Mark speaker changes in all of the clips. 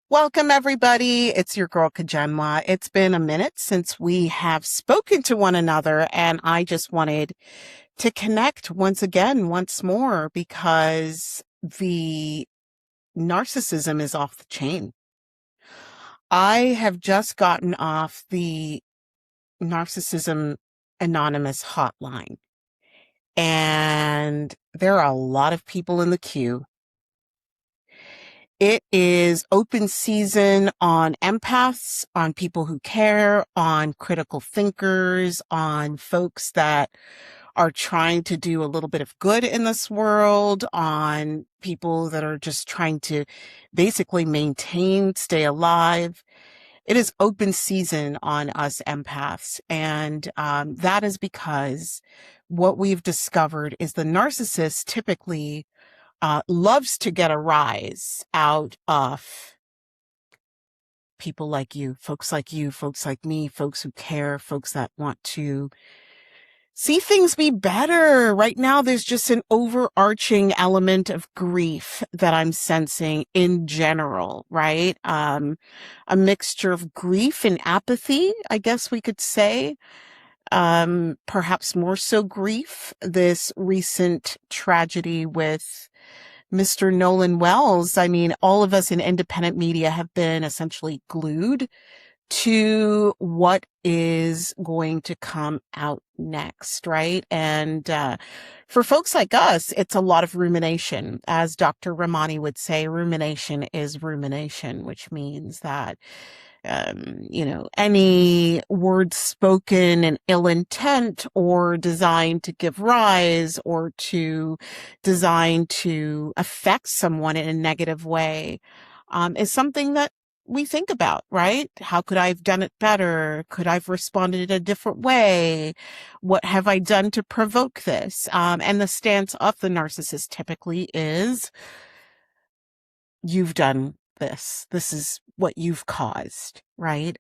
Speaker 1: Welcome, everybody. It's your girl, Kajemwa. It's been a minute since we have spoken to one another, and I just wanted to connect once more, because the narcissism is off the chain. I have just gotten off the Narcissism Anonymous hotline, and there are a lot of people in the queue. It is open season on empaths, on people who care, on critical thinkers, on folks that are trying to do a little bit of good in this world, on people that are just trying to basically stay alive. It is open season on us empaths. And that is because what we've discovered is the narcissist typically loves to get a rise out of people like you, folks like me, folks who care, folks that want to see things be better. Right now, there's just an overarching element of grief that I'm sensing in general, right? A mixture of grief and apathy, I guess we could say. Perhaps more so grief. This recent tragedy with Mr. Nolan Wells. I mean, all of us in independent media have been essentially glued to what is going to come out next, right? And for folks like us, it's a lot of rumination. As Dr. Ramani would say, rumination is rumination, which means that any words spoken in ill intent or designed to give rise or designed to affect someone in a negative way is something that we think about, right? How could I have done it better? Could I have responded in a different way? What have I done to provoke this? And the stance of the narcissist typically is, you've done this. This is what you've caused, right?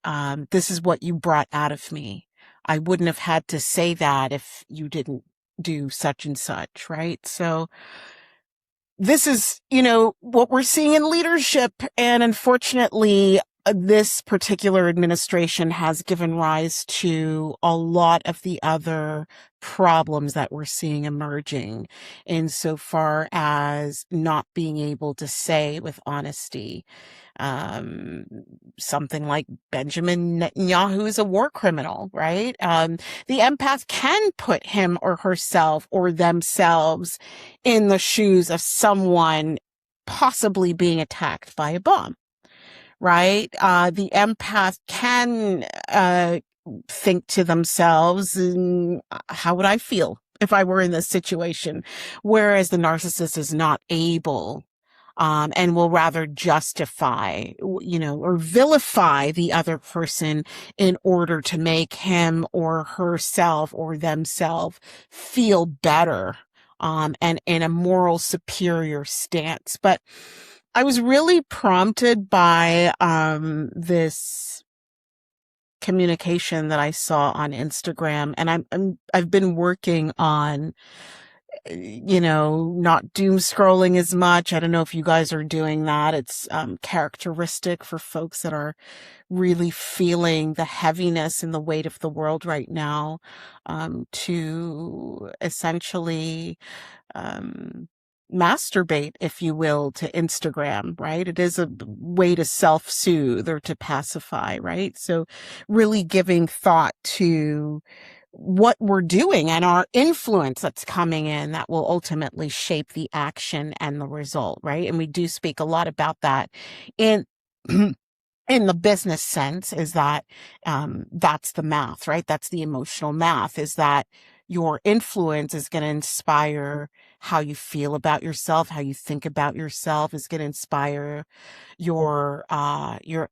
Speaker 1: This is what you brought out of me. I wouldn't have had to say that if you didn't do such and such, right? So this is, what we're seeing in leadership. And unfortunately, this particular administration has given rise to a lot of the other problems that we're seeing emerging, insofar as not being able to say with honesty something like Benjamin Netanyahu is a war criminal, right? The empath can put him or herself or themselves in the shoes of someone possibly being attacked by a bomb, right? The empath can think to themselves, how would I feel if I were in this situation? Whereas the narcissist is not able, and will rather justify, or vilify the other person in order to make him or herself or themselves feel better, and in a moral superior stance. But I was really prompted by this communication that I saw on Instagram, and I've been working on not doom scrolling as much. I don't know if you guys are doing that. It's characteristic for folks that are really feeling the heaviness and the weight of the world right now, to essentially masturbate, if you will, to Instagram, right? It is a way to self-soothe or to pacify, right? So really giving thought to what we're doing and our influence that's coming in that will ultimately shape the action and the result, right? And we do speak a lot about that in in the business sense, is that that's the math, right? That's the emotional math, is that your influence is going to inspire how you feel about yourself, how you think about yourself, is going to inspire your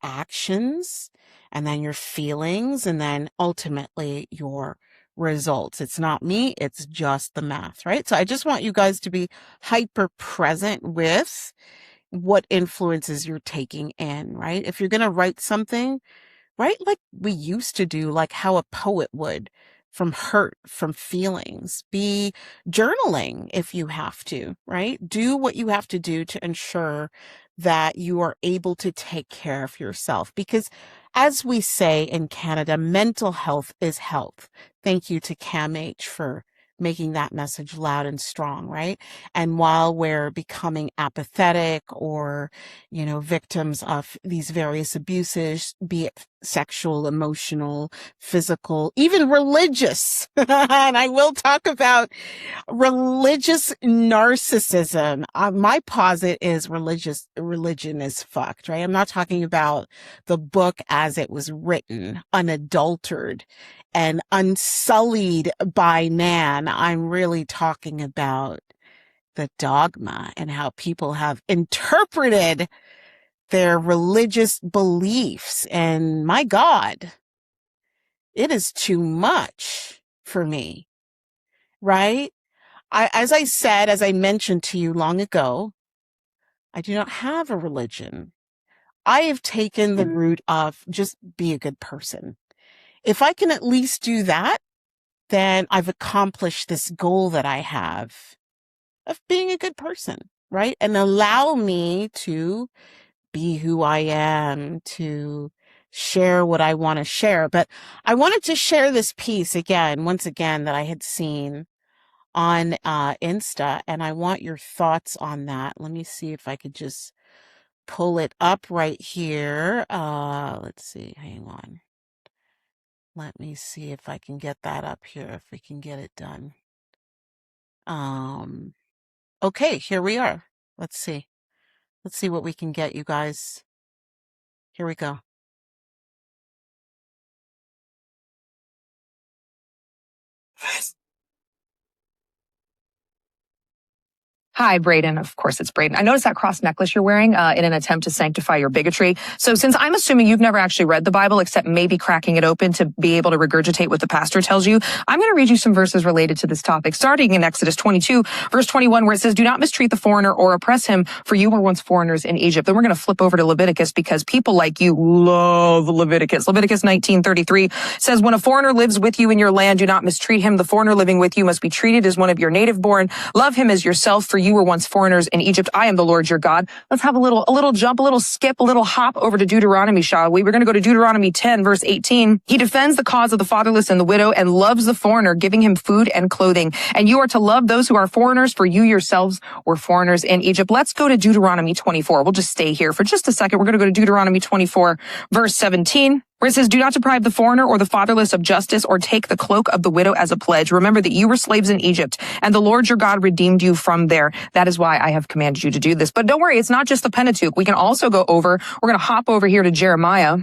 Speaker 1: actions, and then your feelings, and then ultimately your results. It's not me, it's just the math, right? So I just want you guys to be hyper present with what influences you're taking in, right? If you're going to write something, write like we used to do, like how a poet would, from hurt, from feelings. Be journaling if you have to, right? Do what you have to do to ensure that you are able to take care of yourself. Because as we say in Canada, mental health is health. Thank you to CAMH for making that message loud and strong, right? And while we're becoming apathetic or, victims of these various abuses, be it sexual, emotional, physical, even religious, and I will talk about religious narcissism. My posit is religion is fucked, right? I'm not talking about the book as it was written, unadulterated and unsullied by man. I'm really talking about the dogma and how people have interpreted their religious beliefs. And my God, it is too much for me, right? As I mentioned to you long ago, I do not have a religion. I have taken the route of just be a good person. If I can at least do that, then I've accomplished this goal that I have of being a good person, right? And allow me to be who I am, to share what I want to share. But I wanted to share this piece once again, that I had seen on Insta, and I want your thoughts on that. Let me see if I could just pull it up right here. Let's see. Hang on. Let me see if I can get that up here, if we can get it done. Okay, here we are. Let's see. Let's see what we can get, you guys. Here we go.
Speaker 2: Hi, Braden. Of course, it's Braden. I noticed that cross necklace you're wearing in an attempt to sanctify your bigotry. So since I'm assuming you've never actually read the Bible except maybe cracking it open to be able to regurgitate what the pastor tells you, I'm going to read you some verses related to this topic, starting in Exodus 22, verse 21, where it says, "Do not mistreat the foreigner or oppress him, for you were once foreigners in Egypt." Then we're going to flip over to Leviticus because people like you love Leviticus. Leviticus 19:33 says, "When a foreigner lives with you in your land, do not mistreat him. The foreigner living with you must be treated as one of your native born. Love him as yourself, for you were once foreigners in Egypt. I am the Lord your God." Let's have a little jump, a little skip, a little hop over to Deuteronomy, shall we? We're going to go to Deuteronomy 10, verse 18. "He defends the cause of the fatherless and the widow and loves the foreigner, giving him food and clothing. And you are to love those who are foreigners, for you yourselves were foreigners in Egypt." Let's go to Deuteronomy 24. We'll just stay here for just a second. We're going to go to Deuteronomy 24, verse 17. Where it says, "Do not deprive the foreigner or the fatherless of justice or take the cloak of the widow as a pledge. Remember that you were slaves in Egypt and the Lord your God redeemed you from there. That is why I have commanded you to do this." But don't worry, it's not just the Pentateuch. We can also go over, we're going to hop over here to Jeremiah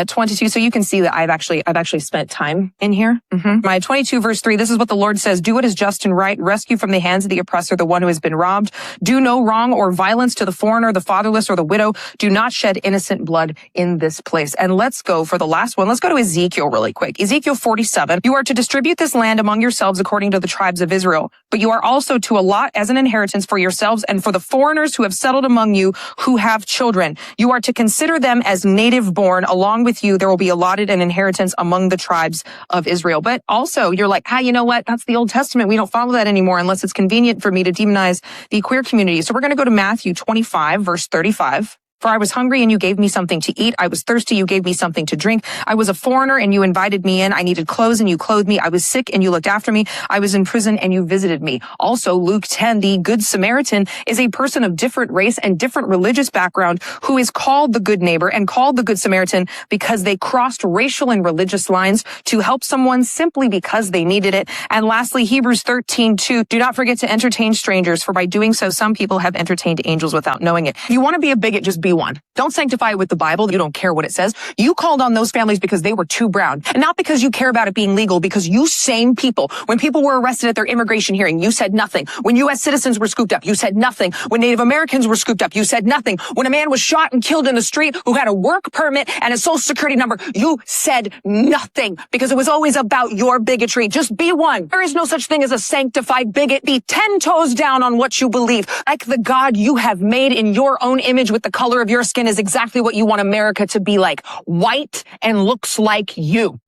Speaker 2: 22. So you can see that I've actually spent time in here. Jeremiah 22, verse 3. This is what the Lord says: "Do what is just and right. Rescue from the hands of the oppressor the one who has been robbed. Do no wrong or violence to the foreigner, the fatherless, or the widow. Do not shed innocent blood in this place." And let's go for the last one. Let's go to Ezekiel really quick. Ezekiel 47. "You are to distribute this land among yourselves according to the tribes of Israel. But you are also to allot as an inheritance for yourselves and for the foreigners who have settled among you who have children. You are to consider them as native born. Along with you, there will be allotted an inheritance among the tribes of Israel." But also, you're like, you know what? That's the Old Testament. We don't follow that anymore unless it's convenient for me to demonize the queer community. So we're going to go to Matthew 25, verse 35. "For I was hungry and you gave me something to eat. I was thirsty, you gave me something to drink. I was a foreigner and you invited me in. I needed clothes and you clothed me. I was sick and you looked after me. I was in prison and you visited me." Also, Luke 10, the Good Samaritan is a person of different race and different religious background who is called the good neighbor and called the Good Samaritan because they crossed racial and religious lines to help someone simply because they needed it. And lastly, Hebrews 13:2, "Do not forget to entertain strangers, for by doing so, some people have entertained angels without knowing it." If you want to be a bigot, just be one. Don't sanctify it with the Bible. You don't care what it says. You called on those families because they were too brown. And not because you care about it being legal, because you same people, when people were arrested at their immigration hearing, you said nothing. When U.S. citizens were scooped up, you said nothing. When Native Americans were scooped up, you said nothing. When a man was shot and killed in the street who had a work permit and a social security number, you said nothing because it was always about your bigotry. Just be one. There is no such thing as a sanctified bigot. Be 10 toes down on what you believe. Like the God you have made in your own image with the color of your skin is exactly what you want America to be like. White and looks like you.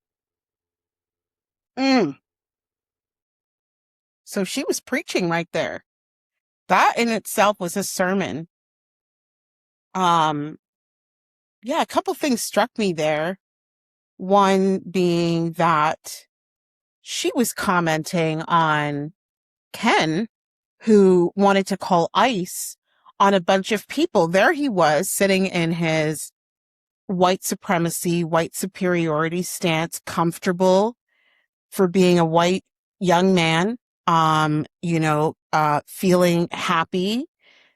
Speaker 1: So she was preaching right there. That in itself was a sermon. Um, yeah, a couple things struck me there. One being that she was commenting on Ken, who wanted to call ICE on a bunch of people. There he was sitting in his white supremacy, white superiority stance, comfortable for being a white young man, feeling happy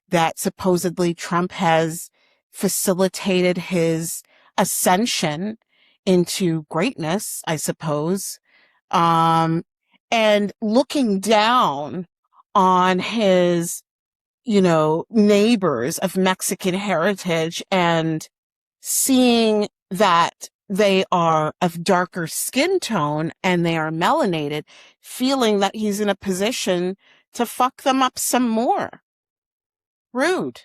Speaker 1: that supposedly Trump has facilitated his ascension into greatness, I suppose. Um, and looking down on his, neighbors of Mexican heritage and seeing that they are of darker skin tone and they are melanated, feeling that he's in a position to fuck them up some more. Rude.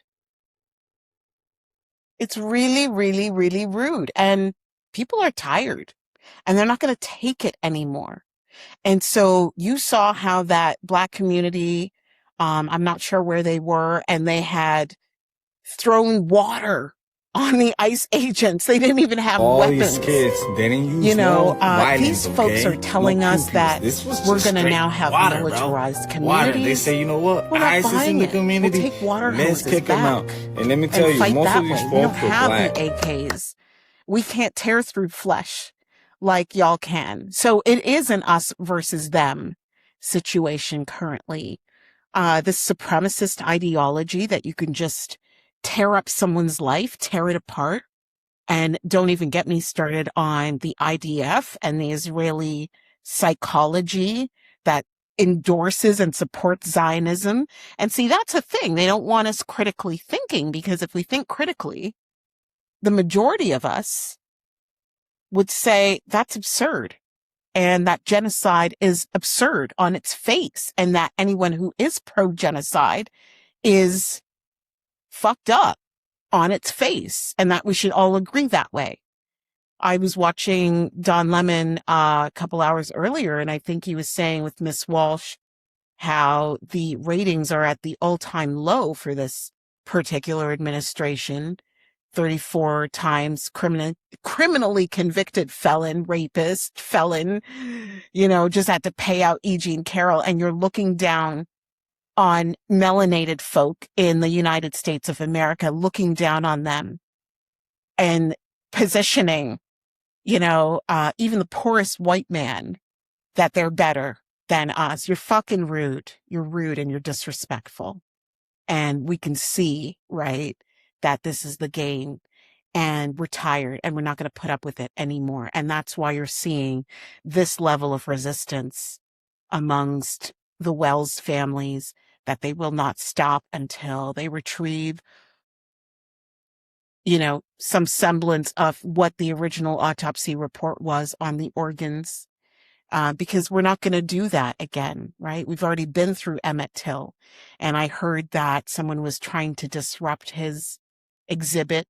Speaker 1: It's really, really, really rude. And people are tired and they're not going to take it anymore. And so you saw how that Black community, I'm not sure where they were, and they had thrown water on the ICE agents. They didn't even have
Speaker 3: all
Speaker 1: weapons.
Speaker 3: These kids, they didn't use
Speaker 1: these folks are telling us that we're going to now have
Speaker 3: water,
Speaker 1: militarized communities.
Speaker 3: Water. They say, you know what?
Speaker 1: We're not
Speaker 3: ICE is in the community.
Speaker 1: We'll take water
Speaker 3: Let's
Speaker 1: hoses
Speaker 3: kick them
Speaker 1: back
Speaker 3: out. And let me tell you,
Speaker 1: fight
Speaker 3: most
Speaker 1: that
Speaker 3: of these
Speaker 1: way. We
Speaker 3: folks
Speaker 1: don't
Speaker 3: are
Speaker 1: have
Speaker 3: Black.
Speaker 1: the AKs. We can't tear through flesh like y'all can. So it is an us versus them situation currently. This supremacist ideology that you can just tear up someone's life, tear it apart. And don't even get me started on the IDF and the Israeli psychology that endorses and supports Zionism. And see, that's a thing. They don't want us critically thinking, because if we think critically, the majority of us would say that's absurd and that genocide is absurd on its face, and that anyone who is pro-genocide is fucked up on its face, and that we should all agree that way. I was watching Don Lemon a couple hours earlier, and I think he was saying with Miss Walsh how the ratings are at the all-time low for this particular administration. 34 times criminally convicted felon, rapist, felon, just had to pay out E. Jean Carroll. And you're looking down on melanated folk in the United States of America, looking down on them and positioning, even the poorest white man, that they're better than us. You're fucking rude. You're rude and you're disrespectful. And we can see, right, that this is the game, and we're tired and we're not going to put up with it anymore. And that's why you're seeing this level of resistance amongst the Wells families, that they will not stop until they retrieve, some semblance of what the original autopsy report was on the organs. Because we're not going to do that again, right? We've already been through Emmett Till, and I heard that someone was trying to disrupt his exhibit,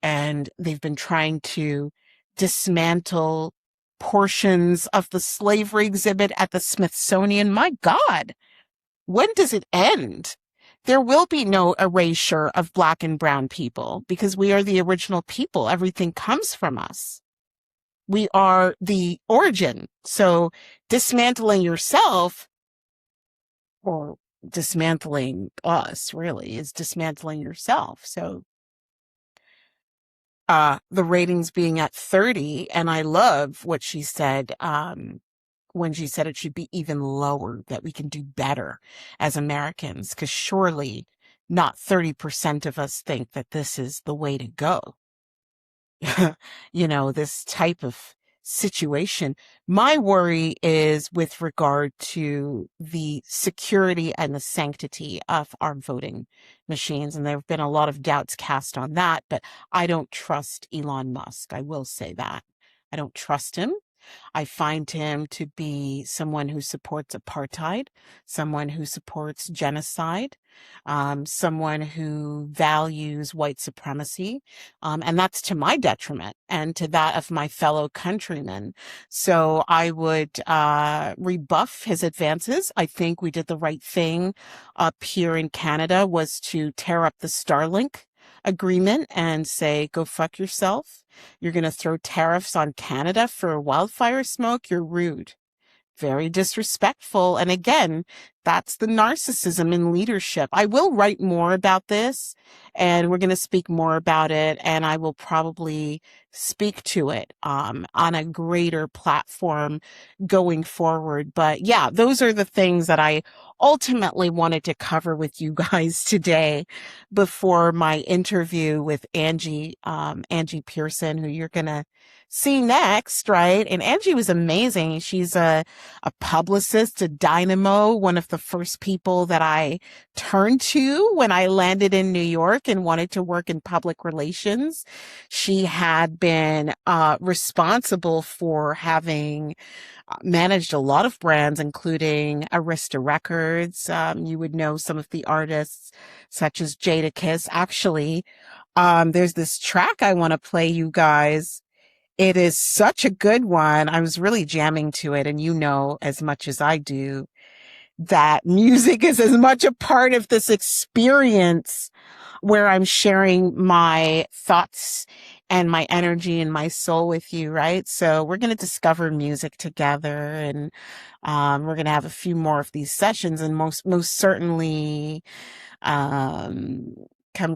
Speaker 1: and they've been trying to dismantle portions of the slavery exhibit at the Smithsonian. My God, when does it end? There will be no erasure of Black and brown people, because we are the original people. Everything comes from us. We are the origin. So dismantling yourself, or dismantling us, really, is dismantling yourself. So the ratings being at 30, and I love what she said when she said it should be even lower, that we can do better as Americans, because surely not 30% of us think that this is the way to go. This type of situation. My worry is with regard to the security and the sanctity of our voting machines. And there have been a lot of doubts cast on that, but I don't trust Elon Musk. I will say that. I don't trust him. I find him to be someone who supports apartheid, someone who supports genocide, someone who values white supremacy, and that's to my detriment and to that of my fellow countrymen. So I would rebuff his advances. I think we did the right thing up here in Canada, was to tear up the Starlink agreement and say, go fuck yourself. You're going to throw tariffs on Canada for wildfire smoke. You're rude. Very disrespectful. And again, that's the narcissism in leadership. I will write more about this and we're going to speak more about it. And I will probably speak to it on a greater platform going forward. But yeah, those are the things that I ultimately wanted to cover with you guys today before my interview with Anje Pearson, who you're going to see next, right? And Angie was amazing. She's a publicist, a dynamo, one of the first people that I turned to when I landed in New York and wanted to work in public relations. She had been responsible for having managed a lot of brands, including Arista Records. You would know some of the artists such as Jadakiss. Actually, there's this track I want to play you guys. It is such a good one. I was really jamming to it. And you know, as much as I do, that music is as much a part of this experience where I'm sharing my thoughts and my energy and my soul with you, right? So we're going to discover music together, and we're going to have a few more of these sessions, and most certainly come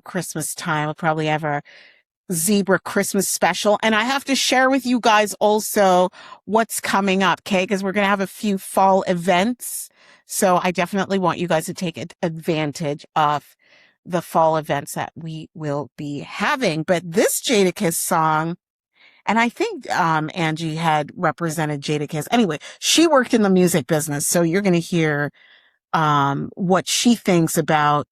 Speaker 1: Christmas time, we'll probably have our Zebra Christmas special. And I have to share with you guys also what's coming up, okay? Because we're going to have a few fall events. So I definitely want you guys to take advantage of the fall events that we will be having. But this Jadakiss song, and I think Angie had represented Jadakiss. Anyway, she worked in the music business. So you're going to hear what she thinks about,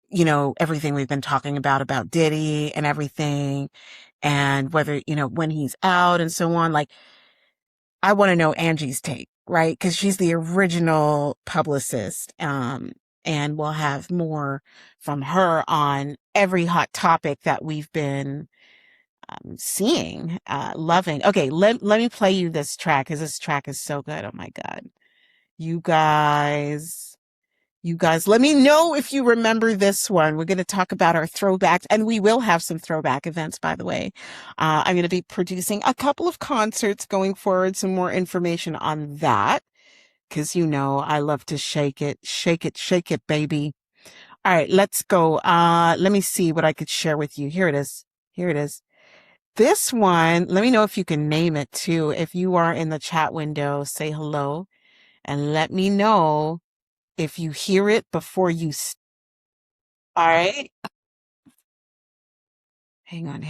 Speaker 1: you know, everything we've been talking about Diddy and everything, and whether, you know, when he's out and so on. Like, I want to know Angie's take, right? Because she's the original publicist. And we'll have more from her on every hot topic that we've been seeing, loving. Okay, let me play you this track, because this track is so good. Oh my God. You guys, let me know if you remember this one. We're going to talk about our throwbacks, and we will have some throwback events, by the way. I'm going to be producing a couple of concerts going forward, some more information on that, because you know I love to shake it, baby. All right, let's go. Let me see what I could share with you. Here it is. This one, let me know if you can name it too. If you are in the chat window, say hello and let me know if you hear it before you. All right. Hang on.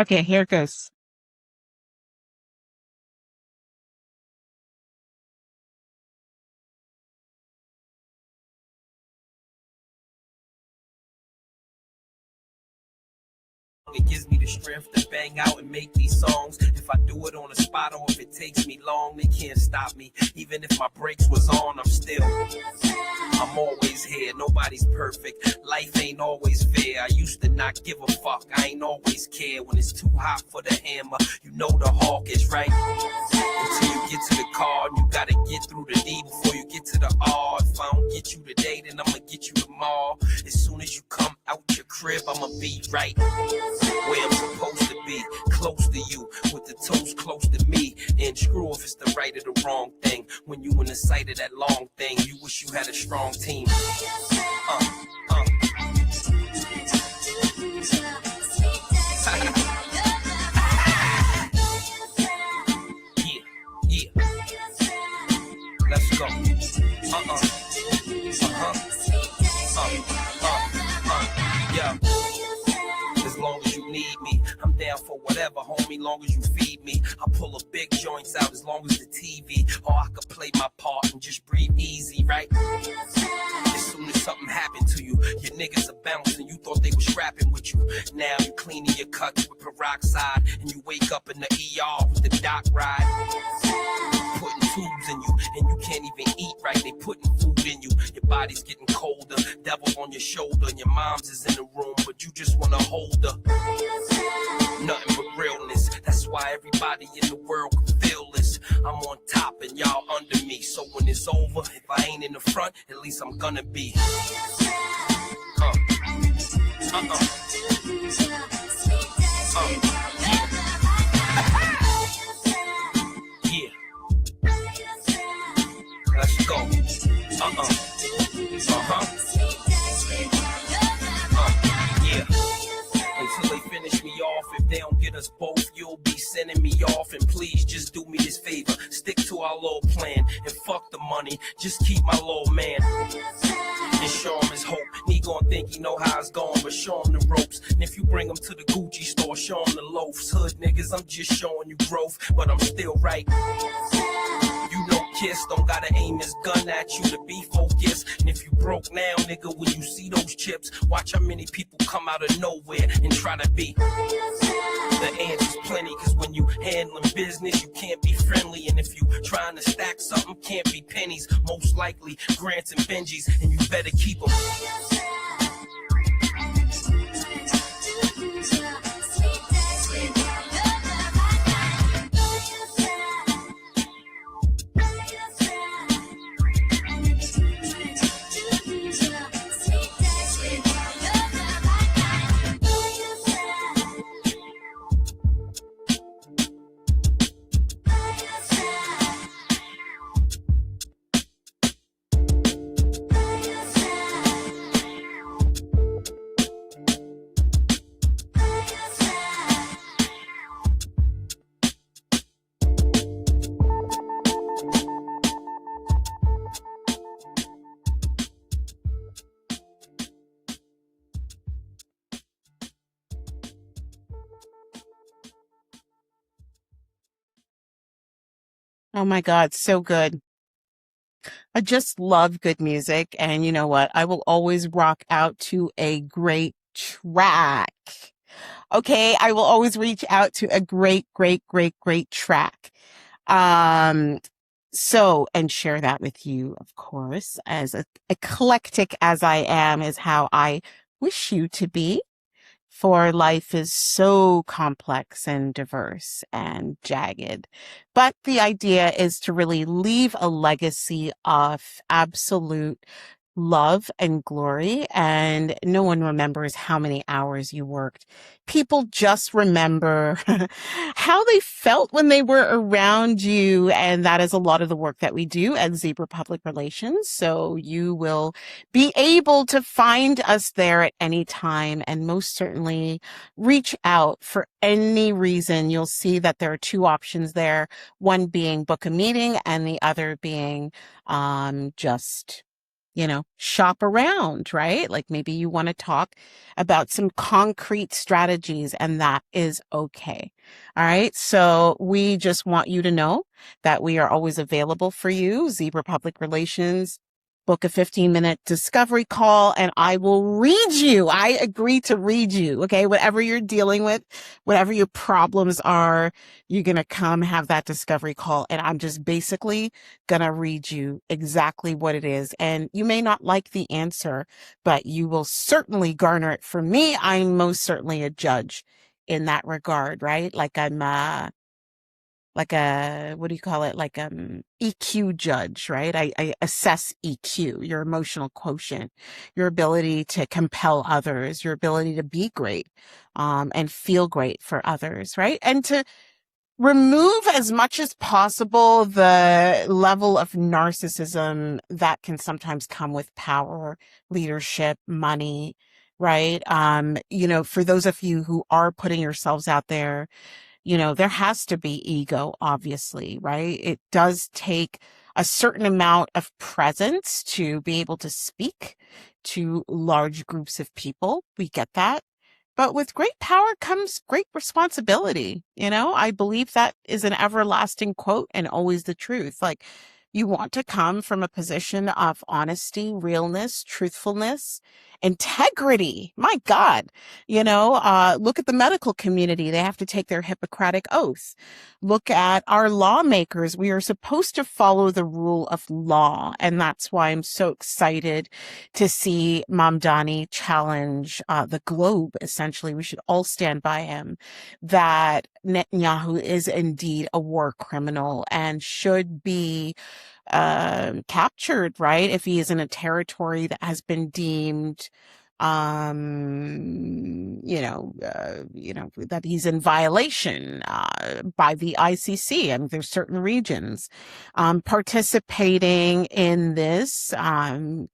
Speaker 1: Okay, here it goes.
Speaker 4: It gives me the strength to bang out and make these songs. If I do it on the spot or if it takes me long, they can't stop me. Even if my brakes was on, I'm always here. Nobody's perfect. Life ain't always fair. I used to not give a fuck. I ain't always care. When it's too hot for the hammer, you know the hawk is right. Until you get to the car, you gotta get through the D before you get to the R. If I don't get you today, then I'ma get you tomorrow. As soon as you come out your crib, I'ma be right where I'm supposed to be, close to you, with the toes close to me. And screw if it's the right or the wrong thing. When you in the sight of that long thing, you wish you had a strong team. Yeah. Let's go. Yeah. As long as you need me, I'm down for whatever, homie, long as you feed me. I pull a big joints out as long as the TV, or I could play my part and just breathe easy, right? As soon as something happened to you, your niggas are bouncing, you thought they were scrapping with you. Now you cleaning your cuts with peroxide, and you wake up in the ER with the doc ride. Putting tubes in you, and you can't even eat right. They putting food in you. Your body's getting colder, devil on your shoulder. Your mom's is in the room, but you just wanna hold her. Nothing but realness. That's why everybody in the world can feel this. I'm on top and y'all under me. So when it's over, if I ain't in the front, at least I'm gonna be. Yeah. Let's go. Yeah. Until they finish me off, if they don't get us both, you'll be sending me off. And please just do me this favor, stick to our little plan and fuck the money. Just keep my little man and show him his hope. He gon' think he know how it's going, but show him the ropes. And if you bring him to the Gucci store, show him the loafs. Hood niggas, I'm just showing you growth, but I'm still right. You know Kiss don't gotta aim his gun at you to be focused. And if you broke now, nigga, when you see those chips, watch how many people come out of nowhere and try to be. The answer's plenty, cause when you handling business, you can't be friendly. And if you trying to stack something, can't be pennies. Most likely Grants and Benjis, and you better keep them.
Speaker 1: Oh my God, so good. I just love good music. And you know what? I will always rock out to a great track. Okay. I will always reach out to a great, great, great, great track. Um, and share that with you, of course, as eclectic as I am, is how I wish you to be. For life is so complex and diverse and jagged. But the idea is to really leave a legacy of absolute love and glory. And no one remembers how many hours you worked. People just remember how they felt when they were around you. And that is a lot of the work that we do at Zebra Public Relations. So you will be able to find us there at any time, and most certainly reach out for any reason. You'll see that there are two options there, one being book a meeting and the other being just shop around, right? Like maybe you want to talk about some concrete strategies, and that is okay. All right. So we just want you to know that we are always available for you. Zebra Public Relations. Book a 15-minute discovery call and I will read you. I agree to read you. Okay. Whatever you're dealing with, whatever your problems are, you're going to come have that discovery call. And I'm just basically going to read you exactly what it is. And you may not like the answer, but you will certainly garner it from me. I'm most certainly a judge in that regard, right? Like I'm, like a, what do you call it? Like EQ judge, right? I assess EQ, your emotional quotient, your ability to compel others, your ability to be great, and feel great for others, right? And to remove as much as possible the level of narcissism that can sometimes come with power, leadership, money, right? For those of you who are putting yourselves out there, there has to be ego, obviously, right? It does take a certain amount of presence to be able to speak to large groups of people. We get that. But with great power comes great responsibility. I believe that is an everlasting quote and always the truth. Like, you want to come from a position of honesty, realness, truthfulness, integrity. My God, look at the medical community. They have to take their Hippocratic oath. Look at our lawmakers. We are supposed to follow the rule of law. And that's why I'm so excited to see Mamdani challenge the globe. Essentially, we should all stand by him that Netanyahu is indeed a war criminal and should be captured, right? If he is in a territory that has been deemed, that he's in violation by the ICC. I mean, there's certain regions. Participating in this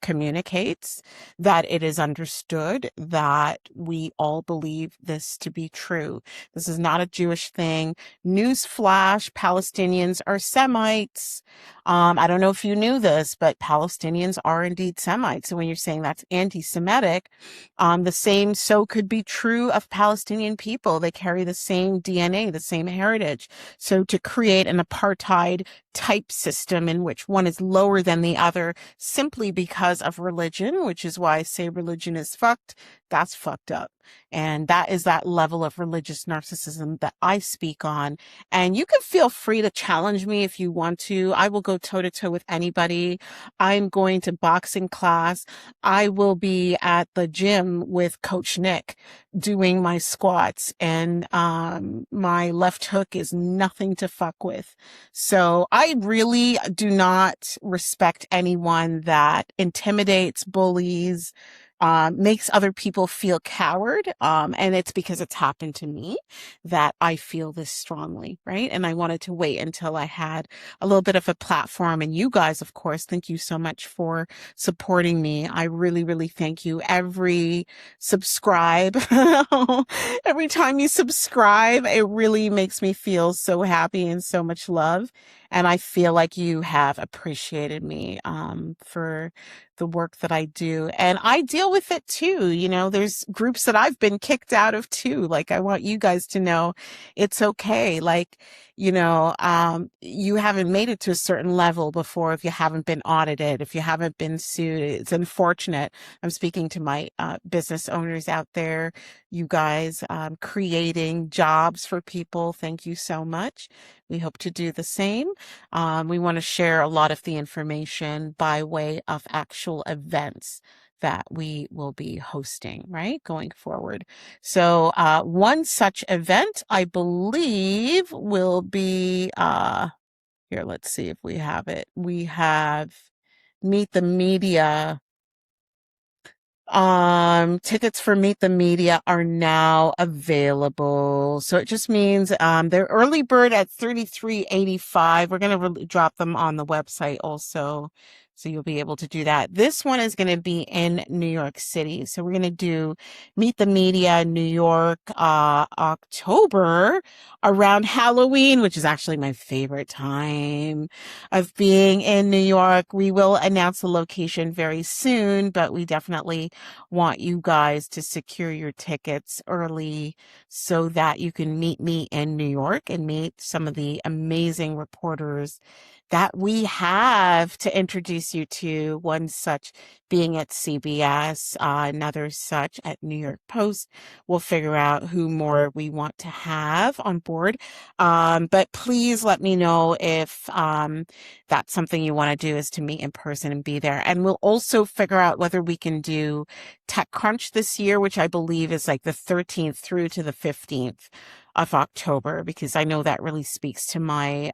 Speaker 1: communicates that it is understood that we all believe this to be true. This is not a Jewish thing. Newsflash, Palestinians are Semites. I don't know if you knew this, but Palestinians are indeed Semites. So when you're saying that's anti-Semitic, the same so could be true of Palestinian people. They carry the same DNA, the same heritage. So to create an apartheid type system in which one is lower than the other simply because of religion, which is why I say religion is fucked, that's fucked up. And that is that level of religious narcissism that I speak on. And you can feel free to challenge me if you want to. I will go toe to toe with anybody. I'm going to boxing class. I will be at the gym with Coach Nick doing my squats, and my left hook is nothing to fuck with. So I really do not respect anyone that intimidates, bullies, makes other people feel coward. And it's because it's happened to me that I feel this strongly, right? And I wanted to wait until I had a little bit of a platform. And you guys, of course, thank you so much for supporting me. I really, really thank you. Every subscribe, every time you subscribe, it really makes me feel so happy and so much love. And I feel like you have appreciated me, for the work that I do. And I deal with it too. There's groups that I've been kicked out of too. Like, I want you guys to know it's okay. Like, you haven't made it to a certain level before if you haven't been audited, if you haven't been sued. It's unfortunate. I'm speaking to my business owners out there, you guys, creating jobs for people. Thank you so much. We hope to do the same. We want to share a lot of the information by way of actual events that we will be hosting, right, going forward. So one such event, I believe, will be, here, let's see if we have it. We have Meet the Media. Tickets for Meet the Media are now available. So it just means they're early bird at $33.85. We're going to drop them on the website also, so you'll be able to do that. This one is going to be in New York City. So we're going to do Meet the Media New York, October, around Halloween, which is actually my favorite time of being in New York. We will announce the location very soon, but we definitely want you guys to secure your tickets early so that you can meet me in New York and meet some of the amazing reporters that we have to introduce you to. One such being at CBS, another such at New York Post. We'll figure out who more we want to have on board. But please let me know if that's something you want to do, is to meet in person and be there. And we'll also figure out whether we can do TechCrunch this year, which I believe is like the 13th through to the 15th of October, because I know that really speaks to my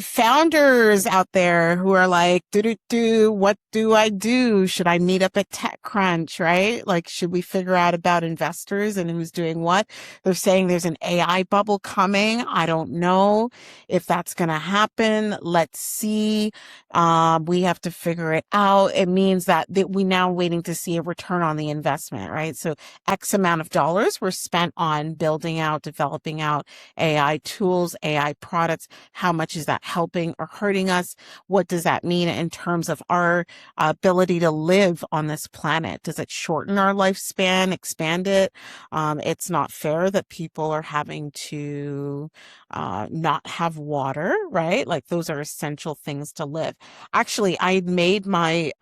Speaker 1: founders out there who are like, what do I do? Should I meet up at TechCrunch, right? Like, should we figure out about investors and who's doing what? They're saying there's an AI bubble coming. I don't know if that's going to happen. Let's see. We have to figure it out. It means that we now waiting to see a return on the investment, right? So X amount of dollars were spent on building out, developing out AI tools, AI products. How much much is that helping or hurting us? What does that mean in terms of our ability to live on this planet? Does it shorten our lifespan, expand it? It's not fair that people are having to not have water, right? Like those are essential things to live. Actually, I made my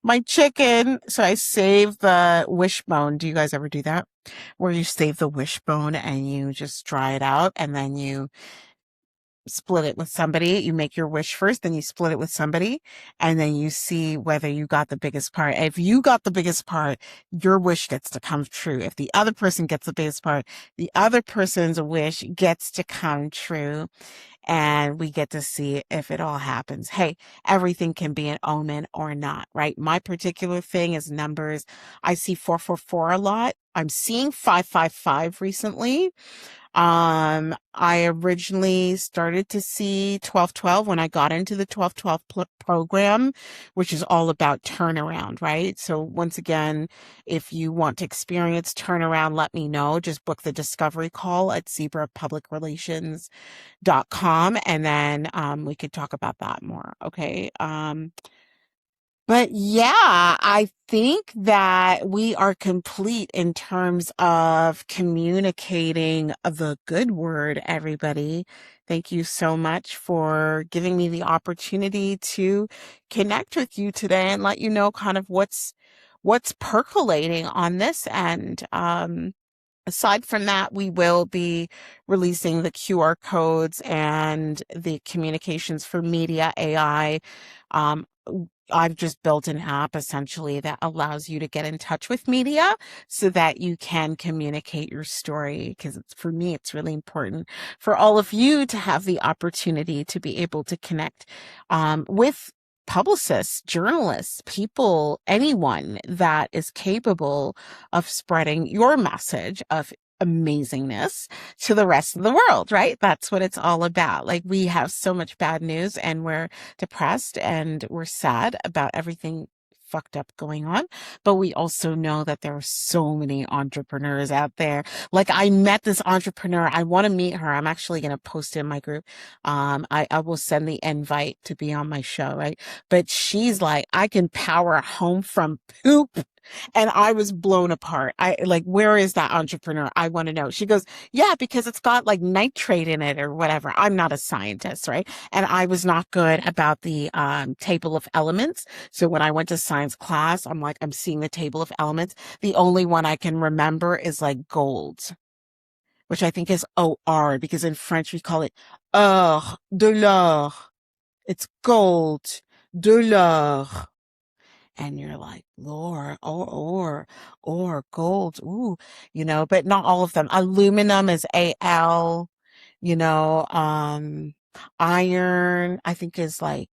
Speaker 1: my chicken, so I saved the wishbone. Do you guys ever do that? Where you save the wishbone and you just dry it out and then you split it with somebody. You make your wish first, then you split it with somebody, and then you see whether you got the biggest part. If you got the biggest part, your wish gets to come true. If the other person gets the biggest part, the other person's wish gets to come true. And we get to see if it all happens. Hey, everything can be an omen or not, right? My particular thing is numbers. I see 444 a lot. I'm seeing 555 recently. I originally started to see 1212 when I got into the 1212 program, which is all about turnaround, right? So once again, if you want to experience turnaround, let me know. Just book the discovery call at zebrapublicrelations.com and then we could talk about that more. Okay. But yeah, I think that we are complete in terms of communicating the good word, everybody. Thank you so much for giving me the opportunity to connect with you today and let you know kind of what's percolating on this end. Aside from that, we will be releasing the QR codes and the communications for media AI. I've just built an app essentially that allows you to get in touch with media so that you can communicate your story. Because for me, it's really important for all of you to have the opportunity to be able to connect with publicists, journalists, people, anyone that is capable of spreading your message of amazingness to the rest of the world, right? That's what it's all about. Like we have so much bad news and we're depressed and we're sad about everything fucked up going on, but we also know that there are so many entrepreneurs out there. Like I met this entrepreneur. I want to meet her. I'm actually going to post it in my group. I will send the invite to be on my show, right? But she's like, I can power home from poop. And I was blown apart. I like, where is that entrepreneur? I want to know. She goes, yeah, because it's got like nitrate in it or whatever. I'm not a scientist, right? And I was not good about the table of elements. So when I went to science class, I'm like, I'm seeing the table of elements. The only one I can remember is like gold, which I think is OR, because in French we call it or, de l'or. It's gold, de l'or. And you're like, Lord, or gold. Ooh, but not all of them. Aluminum is AL, you know, iron, I think is like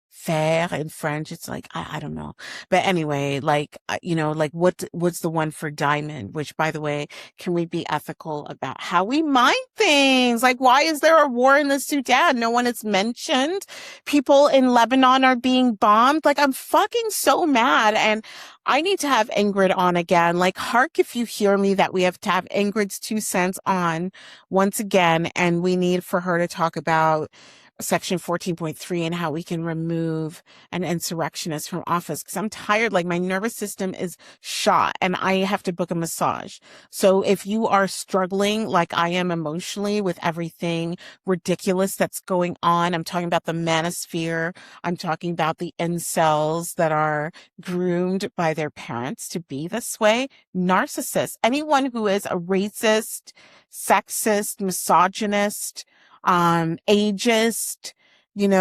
Speaker 1: fer in French. It's like, I don't know. But anyway, like, like what's the one for diamond, which by the way, can we be ethical about how we mine things? Like, why is there a war in the Sudan? No one is mentioned. People in Lebanon are being bombed. Like, I'm fucking so mad. And I need to have Ingrid on again. Like, hark if you hear me that we have to have Ingrid's 2 cents on once again. And we need for her to talk about Section 14.3 and how we can remove an insurrectionist from office. Because I'm tired, like my nervous system is shot and I have to book a massage. So if you are struggling like I am emotionally with everything ridiculous that's going on, I'm talking about the manosphere, I'm talking about the incels that are groomed by their parents to be this way, narcissists, anyone who is a racist, sexist, misogynist, ageist, you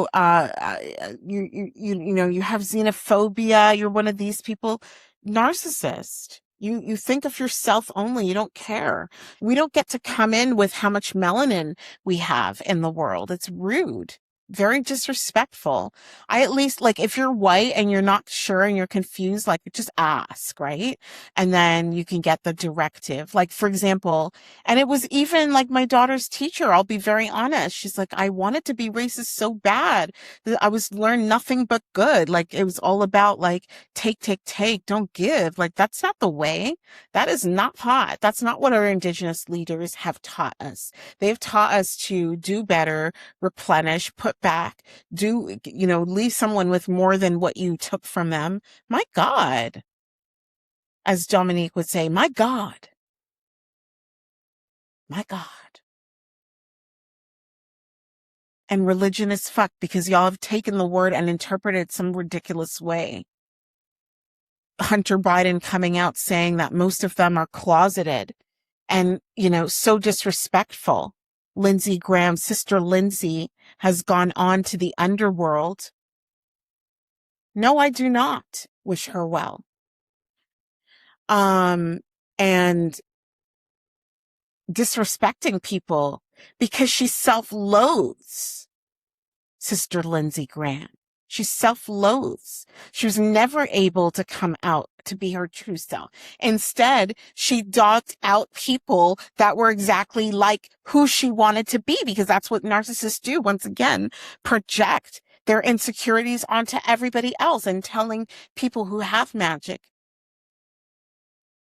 Speaker 1: have xenophobia, you're one of these people, narcissist. You think of yourself only. You don't care. We don't get to come in with how much melanin we have in the world. It's rude. very disrespectful. I at least like if you're white and you're not sure and you're confused, like just ask, right? And then you can get the directive. Like for example, and it was even like my daughter's teacher, I'll be very honest. She's like, I wanted to be racist so bad that I was learned nothing but good. Like it was all about like take, don't give. Like that's not the way. That is not hot. That's not what our indigenous leaders have taught us. They've taught us to do better, replenish, put back, leave someone with more than what you took from them. My God. As Dominique would say, my God. My God. And religion is fucked because y'all have taken the word and interpreted it some ridiculous way. Hunter Biden coming out saying that most of them are closeted and, so disrespectful. Lindsey Graham, Sister Lindsey, has gone on to the underworld. No, I do not wish her well. And disrespecting people because she self-loathes, Sister Lindsey Graham. She self-loathes. She was never able to come out to be her true self. Instead, she dogged out people that were exactly like who she wanted to be, because that's what narcissists do. Once again, project their insecurities onto everybody else and telling people who have magic,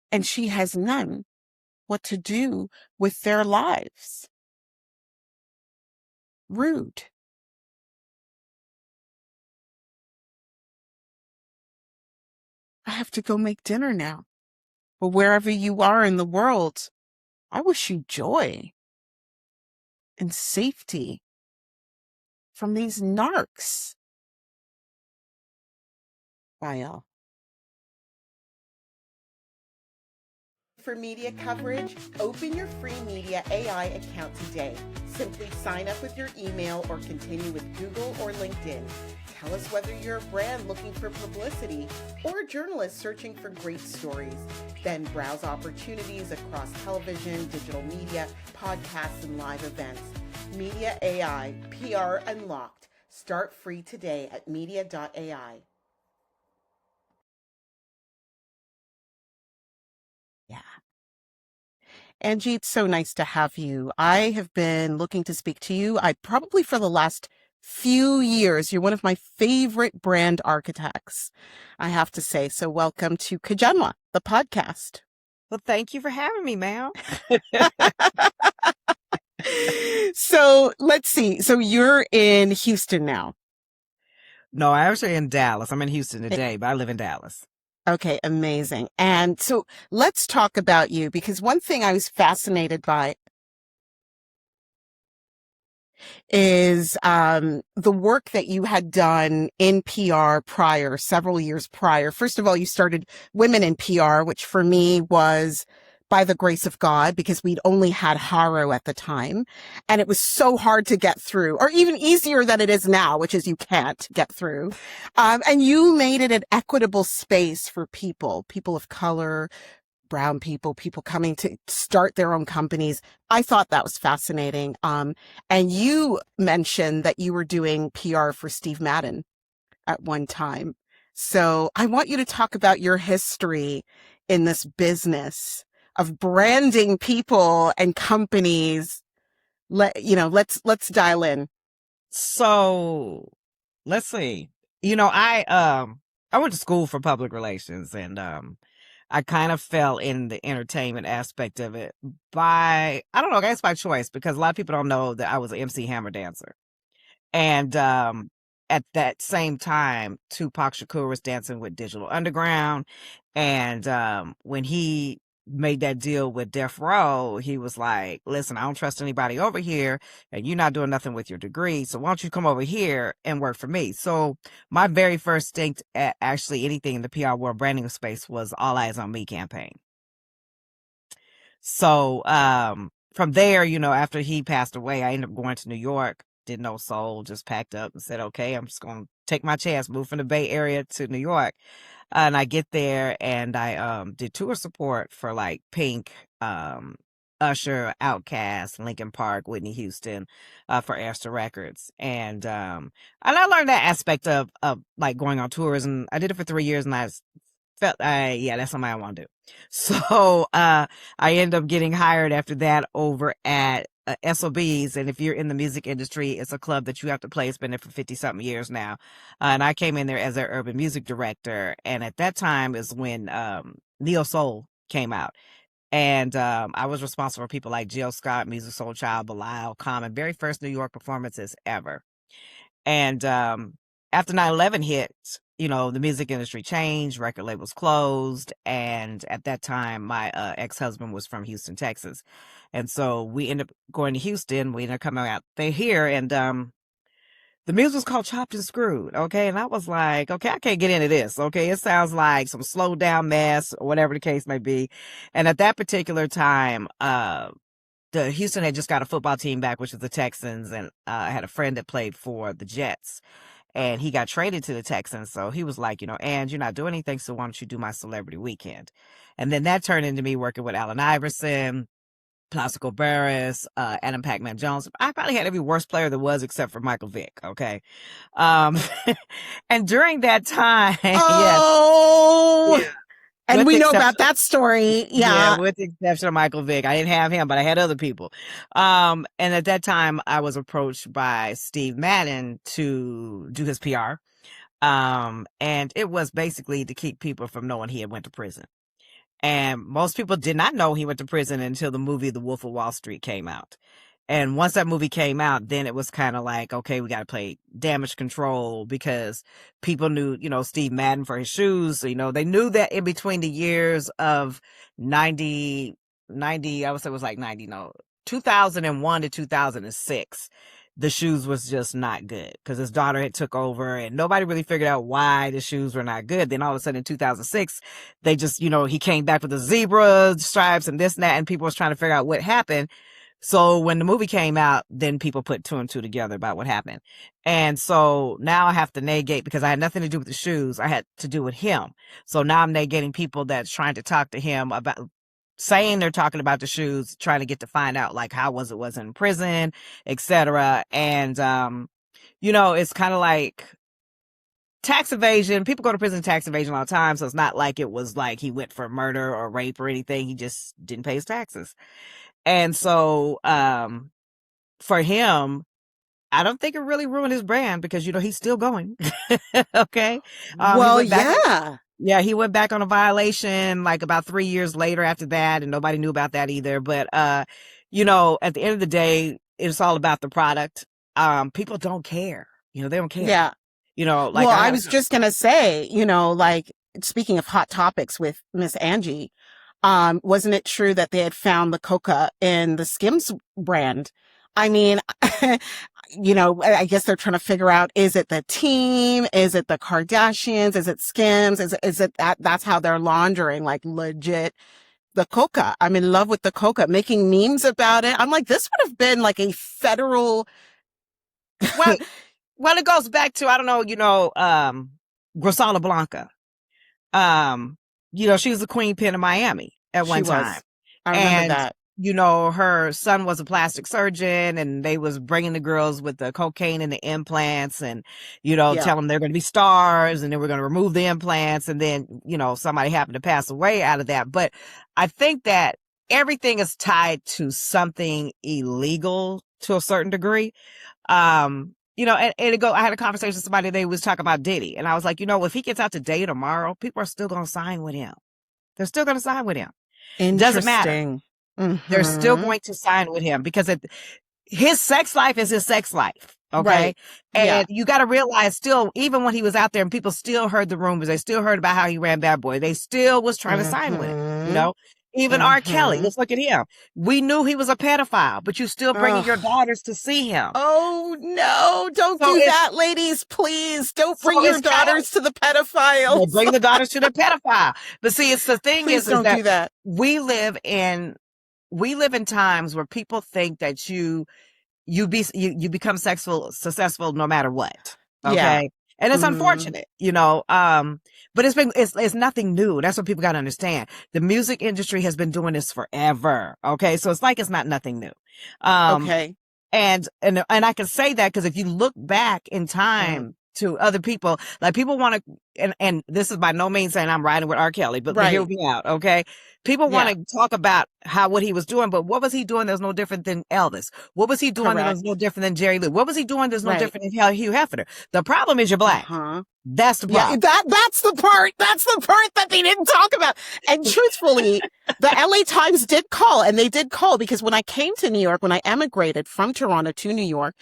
Speaker 1: and she has none, what to do with their lives. Rude. I have to go make dinner now. But wherever you are in the world, I wish you joy and safety from these narcs. Bye, y'all. For media coverage, open your free Media AI account today. Simply sign up with your email or continue with Google or LinkedIn. Tell us whether you're a brand looking for publicity or a journalist searching for great stories. Then browse opportunities across television, digital media, podcasts, and live events. Media AI, PR Unlocked. Start free today at media.ai. Yeah. Angie, it's so nice to have you. I have been looking to speak to you. Probably for the last few years. You're one of my favorite brand architects, I have to say. So welcome to Kajanwa, the podcast.
Speaker 5: Well, thank you for having me, ma'am.
Speaker 1: So let's see. So you're in Houston now.
Speaker 5: No, I'm actually in Dallas. I'm in Houston today, but I live in Dallas.
Speaker 1: Okay, amazing. And so let's talk about you, because one thing I was fascinated by is the work that you had done in PR several years prior. First of all, you started Women in PR, which for me was by the grace of God, because we'd only had Haro at the time. And it was so hard to get through, or even easier than it is now, which is you can't get through. And you made it an equitable space for people of color, brown people coming to start their own companies. I thought that was fascinating. And you mentioned that you were doing PR for Steve Madden at one time. So I want you to talk about your history in this business of branding people and companies. Let's dial in.
Speaker 5: So let's see. I went to school for public relations, and I kind of fell in the entertainment aspect of it I don't know, I guess by choice, because a lot of people don't know that I was an MC Hammer dancer. And at that same time, Tupac Shakur was dancing with Digital Underground. And when he made that deal with Death Row, he was like, listen, I don't trust anybody over here, and you're not doing nothing with your degree, so why don't you come over here and work for me? So my very first stint at actually anything in the PR world branding space was All Eyes on Me campaign. So from there, after he passed away, I ended up going to New York, did no soul, just packed up and said, okay, I'm just going to take my chance, move from the Bay Area to New York. And I get there and I did tour support for like Pink, Usher, Outkast, Linkin Park, Whitney Houston, for Astor Records. And I learned that aspect of like going on tours, and I did it for 3 years, and I felt, yeah, that's something I want to do. So, I ended up getting hired after that over at SOBs. And if you're in the music industry, it's a club that you have to play. It's been there for 50 something years now. And I came in there as their urban music director. And at that time is when, Neo Soul came out. And, I was responsible for people like Jill Scott, Music Soul Child, Belial, Common, very first New York performances ever. And, after 9/11 hit, the music industry changed, record labels closed. And at that time, my ex-husband was from Houston, Texas. And so we ended up going to Houston. We ended up coming out there here. And the music was called Chopped and Screwed. Okay. And I was like, okay, I can't get into this. Okay. It sounds like some slowed down mess or whatever the case may be. And at that particular time, the Houston had just got a football team back, which is the Texans. And I had a friend that played for the Jets. And he got traded to the Texans. So he was like, and you're not doing anything, so why don't you do my celebrity weekend? And then that turned into me working with Allen Iverson, Plaxico Barris, Adam Pac-Man Jones. I probably had every worst player there was except for Michael Vick. Okay. And during that time,
Speaker 1: Oh,
Speaker 5: yeah.
Speaker 1: And we know about that story. Yeah.
Speaker 5: With the exception of Michael Vick. I didn't have him, but I had other people. And at that time, I was approached by Steve Madden to do his PR. And it was basically to keep people from knowing he had went to prison. And most people did not know he went to prison until the movie The Wolf of Wall Street came out. And once that movie came out, then it was kind of like, okay, we got to play damage control because people knew, Steve Madden for his shoes. So, they knew that in between the years of 90, I would say it was like 2001 to 2006, the shoes was just not good because his daughter had took over and nobody really figured out why the shoes were not good. Then all of a sudden in 2006, they just, he came back with the zebra stripes and this and that, and people was trying to figure out what happened. So when the movie came out, then people put two and two together about what happened. And so now I have to negate because I had nothing to do with the shoes. I had to do with him. So now I'm negating people that's trying to talk to him about saying they're talking about the shoes, trying to get to find out like how was in prison, etc. And, it's kind of like tax evasion. People go to prison tax evasion all the time. So it's not like it was like he went for murder or rape or anything. He just didn't pay his taxes. And so, for him, I don't think it really ruined his brand because, he's still going. Okay.
Speaker 1: Well, yeah.
Speaker 5: Yeah. He went back on a violation like about 3 years later after that. And nobody knew about that either. But, at the end of the day, it's all about the product. People don't care. They don't care.
Speaker 1: Yeah.
Speaker 5: Like,
Speaker 1: well, I was just going to say, like speaking of hot topics with Miss Angie, wasn't it true that they had found the coca in the Skims brand? I mean, I guess they're trying to figure out, is it the team? Is it the Kardashians? Is it Skims? Is it that's how they're laundering, like legit the coca? I'm in love with the coca, making memes about it. I'm like, this would have been like a federal.
Speaker 5: Well, it goes back to, I don't know, Griselda Blanca. She was the queen pin of Miami at one time.
Speaker 1: I remember that.
Speaker 5: Her son was a plastic surgeon and they was bringing the girls with the cocaine and the implants and, tell them they're going to be stars and then we're going to remove the implants. And then, somebody happened to pass away out of that. But I think that everything is tied to something illegal to a certain degree. And I had a conversation with somebody, they was talking about Diddy. And I was like, if he gets out today or tomorrow, people are still going to sign with him. They're still going to sign with him. It doesn't matter.
Speaker 1: Mm-hmm.
Speaker 5: They're still going to sign with him because his sex life is his sex life. Okay.
Speaker 1: Right.
Speaker 5: And you got to realize still, even when he was out there and people still heard the rumors, they still heard about how he ran Bad Boy. They still was trying to sign with him, Even R. Kelly, let's look at him. We knew he was a pedophile, but you still bringing your daughters to see him.
Speaker 1: Oh, no. Don't do that, ladies. Please. Don't bring your daughters to the pedophiles.
Speaker 5: Bring the daughters to the pedophile. But see, it's the thing
Speaker 1: Please don't do that.
Speaker 5: We live in times where people think that you become successful no matter what. Okay. And it's
Speaker 1: Mm,
Speaker 5: unfortunate, but it's nothing new. That's what people got to understand. The music industry has been doing this forever. Okay. So it's like, it's not nothing new. Um,
Speaker 1: okay.
Speaker 5: and I can say that because if you look back in time to other people, like people want to, and this is by no means saying I'm riding with R. Kelly, but hear
Speaker 1: Right.
Speaker 5: me out. Okay. People want
Speaker 1: Yeah.
Speaker 5: to talk about what he was doing, but what was he doing that's no different than Elvis? What was he doing that was
Speaker 1: Correct.
Speaker 5: no different than Jerry Lewis? What was he doing that's no
Speaker 1: Right.
Speaker 5: different than Hugh Hefner? The problem is you're black.
Speaker 1: Uh-huh.
Speaker 5: That's the
Speaker 1: Yeah,
Speaker 5: problem.
Speaker 1: that's the part. That's the part that they didn't talk about. And truthfully, the LA Times did call, and they did call because when I came to New York, when I emigrated from Toronto to New York,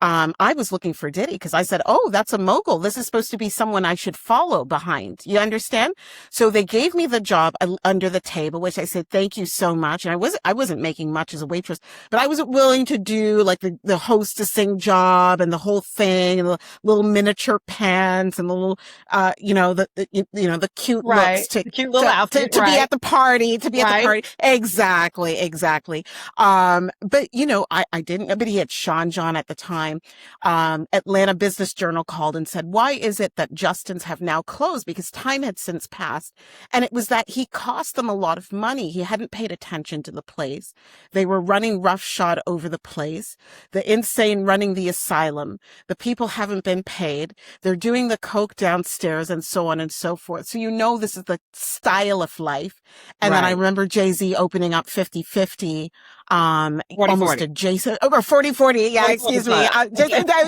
Speaker 1: I was looking for Diddy because I said, "Oh, that's a mogul. This is supposed to be someone I should follow behind." You understand? So they gave me the job under the table, which I said, "Thank you so much." And I wasn't making much as a waitress, but I was willing to do like the hostessing job and the whole thing, and the little miniature pants and the little, the cute looks
Speaker 5: The cute little outfit,
Speaker 1: to be at the party, at the party. Exactly, exactly. But I didn't, but he had Sean John at the time. Atlanta Business Journal called and said, why is it that Justin's have now closed? Because time had since passed. And it was that he cost them a lot of money. He hadn't paid attention to the place. They were running roughshod over the place. The insane running the asylum. The people haven't been paid. They're doing the coke downstairs and so on and so forth. So this is the style of life. And then I remember Jay-Z opening up 50/50,
Speaker 5: 40,
Speaker 1: almost
Speaker 5: 40.
Speaker 1: adjacent, or 40/40. Yeah,
Speaker 5: 40,
Speaker 1: excuse
Speaker 5: 40
Speaker 1: me.
Speaker 5: club.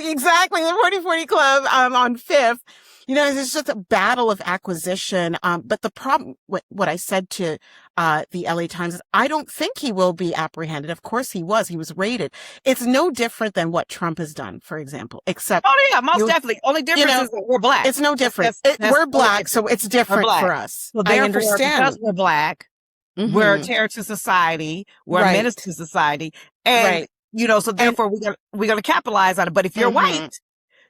Speaker 1: Exactly. The 40/40 club, on Fifth. It's just a battle of acquisition. But the problem, what I said to, the LA Times is I don't think he will be apprehended. Of course he was raided. It's no different than what Trump has done, for example, except,
Speaker 5: Oh yeah, most definitely. Only difference is that we're black.
Speaker 1: it's no different.
Speaker 5: That's
Speaker 1: We're
Speaker 5: the only
Speaker 1: black,
Speaker 5: difference.
Speaker 1: so it's
Speaker 5: We're
Speaker 1: different
Speaker 5: black.
Speaker 1: for us.
Speaker 5: So
Speaker 1: I
Speaker 5: therefore, because
Speaker 1: understand.
Speaker 5: we're black, we're a
Speaker 1: Mhm.
Speaker 5: terror to society, we're a menace
Speaker 1: Right.
Speaker 5: to society, and
Speaker 1: Right.
Speaker 5: so therefore we're gonna capitalize on it. But if you're
Speaker 1: Mhm.
Speaker 5: white,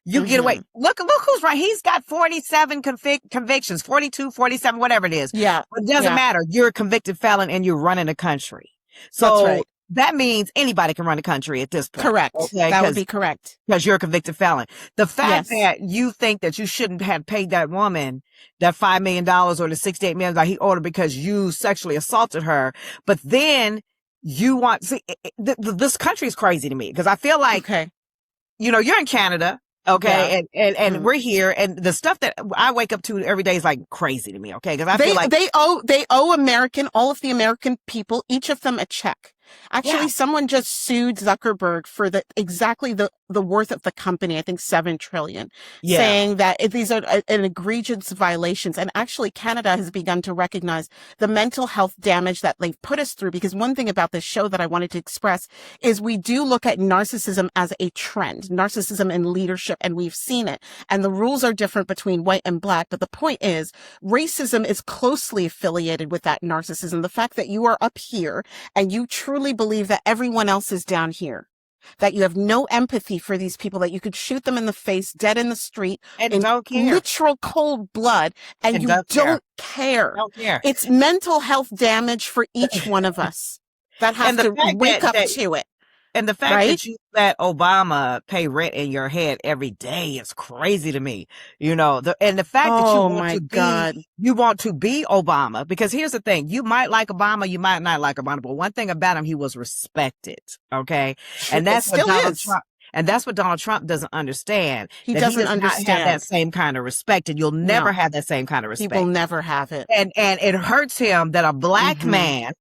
Speaker 5: you get away. Look who's right. He's got 47 convictions, 42, 47, whatever it is.
Speaker 1: Yeah.
Speaker 5: It doesn't
Speaker 1: Yeah.
Speaker 5: matter. You're a convicted felon and you're running a country.
Speaker 1: That's
Speaker 5: So
Speaker 1: right.
Speaker 5: that means anybody can run a country at this point.
Speaker 1: Correct.
Speaker 5: Okay?
Speaker 1: That would be correct.
Speaker 5: Because you're a convicted felon. The fact
Speaker 1: Yes.
Speaker 5: that you think that you shouldn't have paid that woman that $5 million or the $68 million that he owed her because you sexually assaulted her, but then you this country is crazy to me because I feel like,
Speaker 1: Okay.
Speaker 5: you're in Canada. Okay.
Speaker 1: Yeah.
Speaker 5: And we're here and the stuff that I wake up to every day is like crazy to me. Okay. Cause I feel like
Speaker 1: They owe all of the American people, each of them a check. Actually, someone just sued Zuckerberg for exactly the worth of the company, I think 7 trillion, saying that these are an egregious violations. And actually, Canada has begun to recognize the mental health damage that they've put us through. Because one thing about this show that I wanted to express is we do look at narcissism as a trend, narcissism in leadership, and we've seen it. And the rules are different between white and black. But the point is, racism is closely affiliated with that narcissism. The fact that you are up here and you truly believe that everyone else is down here, that you have no empathy for these people, that you could shoot them in the face, dead in the street,
Speaker 5: and
Speaker 1: in
Speaker 5: don't care.
Speaker 1: literal cold blood, and you don't care.
Speaker 5: Don't care.
Speaker 1: It's mental health damage for each one of us that have to wake up to it.
Speaker 5: And the fact that you let Obama pay rent in your head every day is crazy to me. And the fact that you want to be Obama, because here's the thing, you might like Obama, you might not like Obama, but one thing about him, he was respected. Okay. And that's what Donald Trump. And that's what Donald Trump doesn't understand.
Speaker 1: He doesn't
Speaker 5: understand have that same kind of respect, and you'll never have that same kind of respect.
Speaker 1: He will never have it.
Speaker 5: And it hurts him that a black man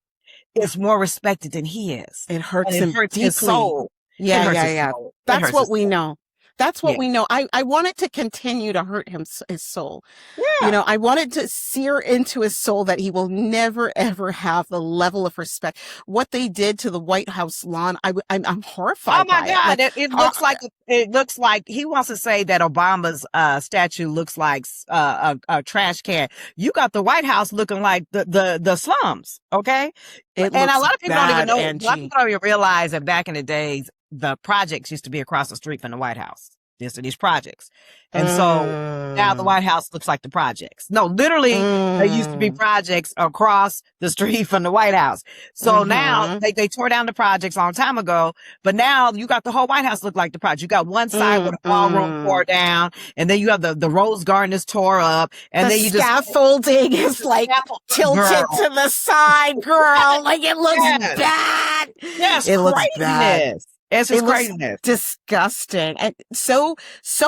Speaker 5: is more respected than he is.
Speaker 1: It hurts
Speaker 5: him
Speaker 1: deeply.
Speaker 5: His soul.
Speaker 1: Yeah. That's what we know. That's what we know. I want it to continue to hurt his soul. Yeah. I wanted to sear into his soul that he will never, ever have the level of respect. What they did to the White House lawn, I'm horrified.
Speaker 5: Oh my God. It looks like he wants to say that Obama's statue looks like a trash can. You got the White House looking like the slums. Okay. And a lot of people don't even know, a lot of people don't even realize that back in the days, the projects used to be across the street from the White House. these projects. And so now the White House looks like the projects. No, literally, there used to be projects across the street from the White House. So now they tore down the projects a long time ago, but now you got the whole White House look like the project. You got one side with a ballroom tore down, and then you have the Rose Garden is tore up, and then you just
Speaker 1: scaffolding is like tilted to the side, girl. Like it looks bad.
Speaker 5: Yes,
Speaker 1: it looks bad.
Speaker 5: It's just craziness.
Speaker 1: Disgusting. And so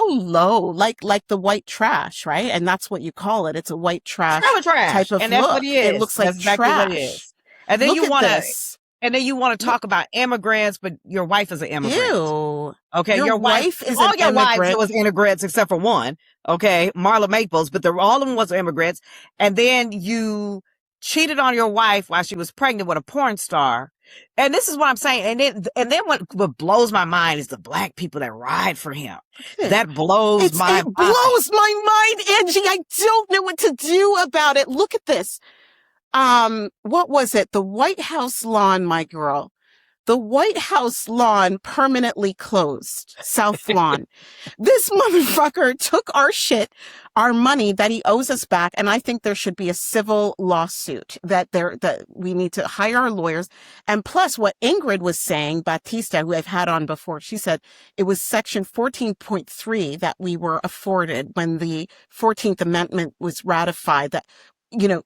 Speaker 1: low, like the white trash, right? And that's what you call it. It's a white trash type of
Speaker 5: and that's
Speaker 1: look.
Speaker 5: what it is.
Speaker 1: It looks like
Speaker 5: that's exactly
Speaker 1: trash.
Speaker 5: What it is. And then you want to talk about immigrants, but your wife is an immigrant.
Speaker 1: Ew.
Speaker 5: Okay, your wife
Speaker 1: is
Speaker 5: all
Speaker 1: an
Speaker 5: your
Speaker 1: immigrant.
Speaker 5: wives was immigrants except for one. Okay, Marla Maples, but all of them was immigrants. And then you cheated on your wife while she was pregnant with a porn star. And this is what I'm saying. And then what blows my mind is the black people that ride for him. That blows my mind. It
Speaker 1: blows my mind, Angie. I don't know what to do about it. Look at this. What was it? The White House lawn, my girl. The White House lawn permanently closed. South Lawn. This motherfucker took our shit, our money that he owes us back, and I think there should be a civil lawsuit that we need to hire our lawyers. And plus, what Ingrid was saying, Batista, who I've had on before, she said it was Section 14.3 that we were afforded when the 14th Amendment was ratified, that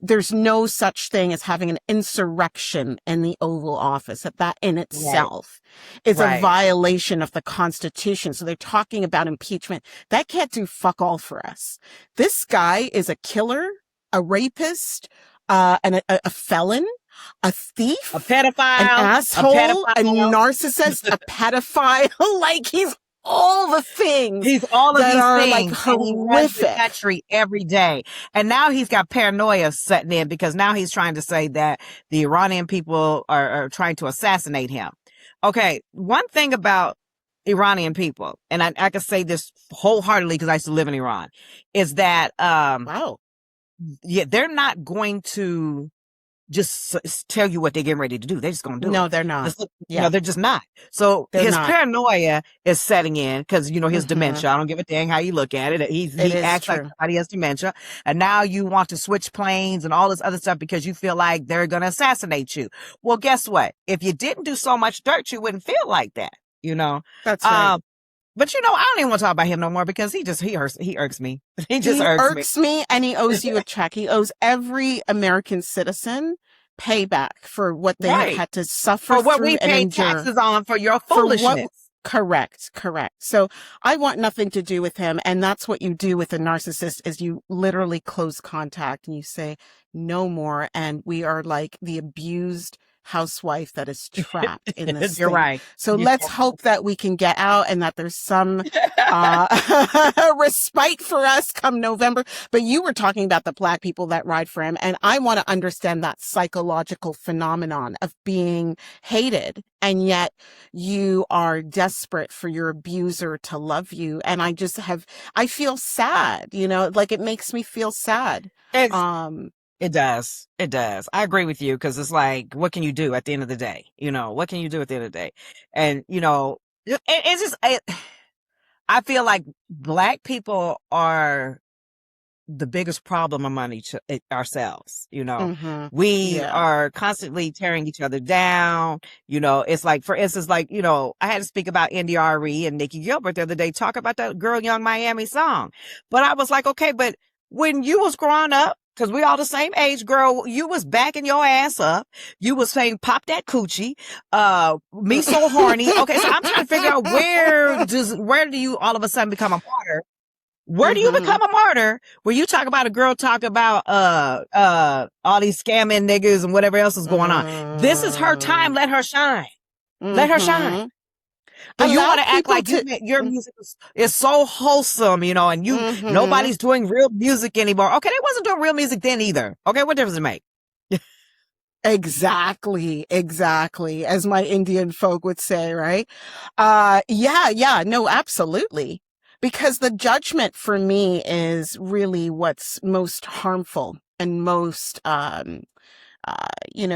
Speaker 1: there's no such thing as having an insurrection in the Oval Office. That in itself is a violation of the Constitution. So they're talking about impeachment. That can't do fuck all for us. This guy is a killer, a rapist, and a felon, a thief,
Speaker 5: a pedophile,
Speaker 1: an asshole, a narcissist, a pedophile. Like he's all the things.
Speaker 5: He's all of
Speaker 1: that
Speaker 5: these
Speaker 1: are
Speaker 5: things.
Speaker 1: like horrific.
Speaker 5: The country every day. And now he's got paranoia setting in because now he's trying to say that the Iranian people are trying to assassinate him. Okay. One thing about Iranian people, and I can say this wholeheartedly because I used to live in Iran, is that, they're not going to just tell you what they're getting ready to do. They're just going to do it.
Speaker 1: No, they're not.
Speaker 5: No, they're just not. So his paranoia is setting in because, his dementia. I don't give a dang how you look at it. He acts like somebody has dementia. And now you want to switch planes and all this other stuff because you feel like they're going to assassinate you. Well, guess what? If you didn't do so much dirt, you wouldn't feel like that,
Speaker 1: That's right.
Speaker 5: But I don't even want to talk about him no more because he irks me. He irks
Speaker 1: me, and he owes you a check. He owes every American citizen payback for what they have had to suffer
Speaker 5: for what
Speaker 1: through
Speaker 5: we
Speaker 1: and
Speaker 5: pay
Speaker 1: endure.
Speaker 5: taxes on for your foolishness.
Speaker 1: Correct. So I want nothing to do with him. And that's what you do with a narcissist is you literally close contact and you say no more. And we are like the abused housewife that is trapped in this
Speaker 5: You're
Speaker 1: thing.
Speaker 5: right.
Speaker 1: So let's hope that we can get out and that there's some respite for us come November. But you were talking about the black people that ride for him. And I want to understand that psychological phenomenon of being hated. And yet you are desperate for your abuser to love you. And I feel sad, like it makes me feel sad.
Speaker 5: It does. I agree with you because it's like, what can you do at the end of the day? What can you do at the end of the day? And, it's just, I feel like black people are the biggest problem among ourselves. We are constantly tearing each other down. It's like, for instance, I had to speak about NDRE and Nikki Gilbert the other day, talk about that Girl Young Miami song. But I was like, okay, but when you was growing up, because we all the same age, girl, you was backing your ass up. You was saying, pop that coochie. Me so horny. Okay, so I'm trying to figure out where do you all of a sudden become a martyr? Where do you become a martyr when you talk about a girl talk about all these scamming niggas and whatever else is going on? This is her time. Let her shine. Let her shine. But you want to act like your music is so wholesome, and nobody's doing real music anymore. Okay, they wasn't doing real music then either. Okay, what difference does it make?
Speaker 1: Exactly. As my Indian folk would say, right? No, absolutely. Because the judgment for me is really what's most harmful and most,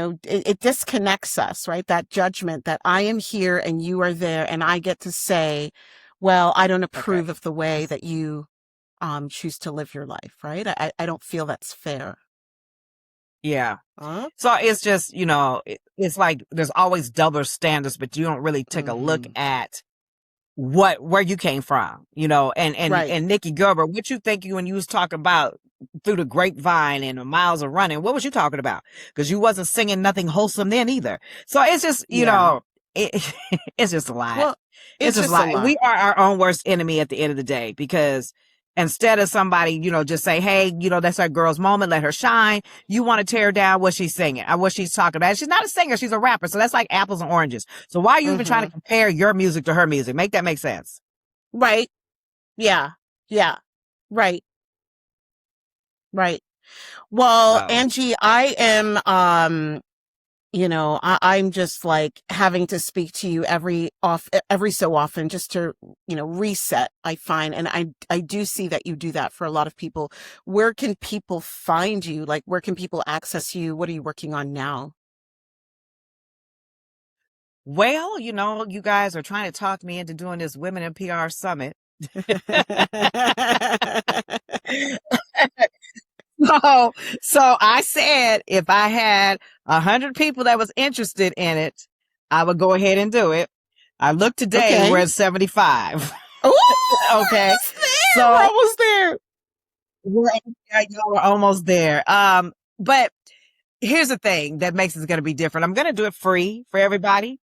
Speaker 1: it disconnects us, right? That judgment that I am here and you are there and I get to say well, I don't
Speaker 5: Okay.
Speaker 1: approve of the way that you choose to live your life, right? I don't feel that's fair.
Speaker 5: Yeah.
Speaker 1: Huh?
Speaker 5: So it's just, it's like there's always double standards, but you don't really take a look at where you came from,
Speaker 1: Right.
Speaker 5: and Nikki Gerber, what you think when you was talking about through the grapevine and the miles of running, what was you talking about? Because you wasn't singing nothing wholesome then either. So it's just,
Speaker 1: Yeah.
Speaker 5: it's just a lot.
Speaker 1: Well,
Speaker 5: It's just
Speaker 1: just a
Speaker 5: like
Speaker 1: lot.
Speaker 5: we are our own worst enemy at the end of the day, because instead of somebody, just say, hey, that's our girl's moment, let her shine. You want to tear down what she's singing or what she's talking about. She's not a singer, she's a rapper. So that's like apples and oranges. So why are you even trying to compare your music to her music? Make that make sense.
Speaker 1: Right. Yeah. Yeah. Right. Right. Well,
Speaker 5: So,
Speaker 1: Angie, I am I'm just like having to speak to you every so often just to, reset, I find. And I do see that you do that for a lot of people. Where can people find you? Like, where can people access you? What are you working on now?
Speaker 5: well, you guys are trying to talk me into doing this Women in PR Summit. So I said if I had 100 people that was interested in it, I would go ahead and do it. I looked today,
Speaker 1: Okay.
Speaker 5: we're at 75.
Speaker 1: Oh,
Speaker 5: Okay.
Speaker 1: we're almost there.
Speaker 5: We're almost there. But here's the thing that makes it going to be different. I'm going to do it free for everybody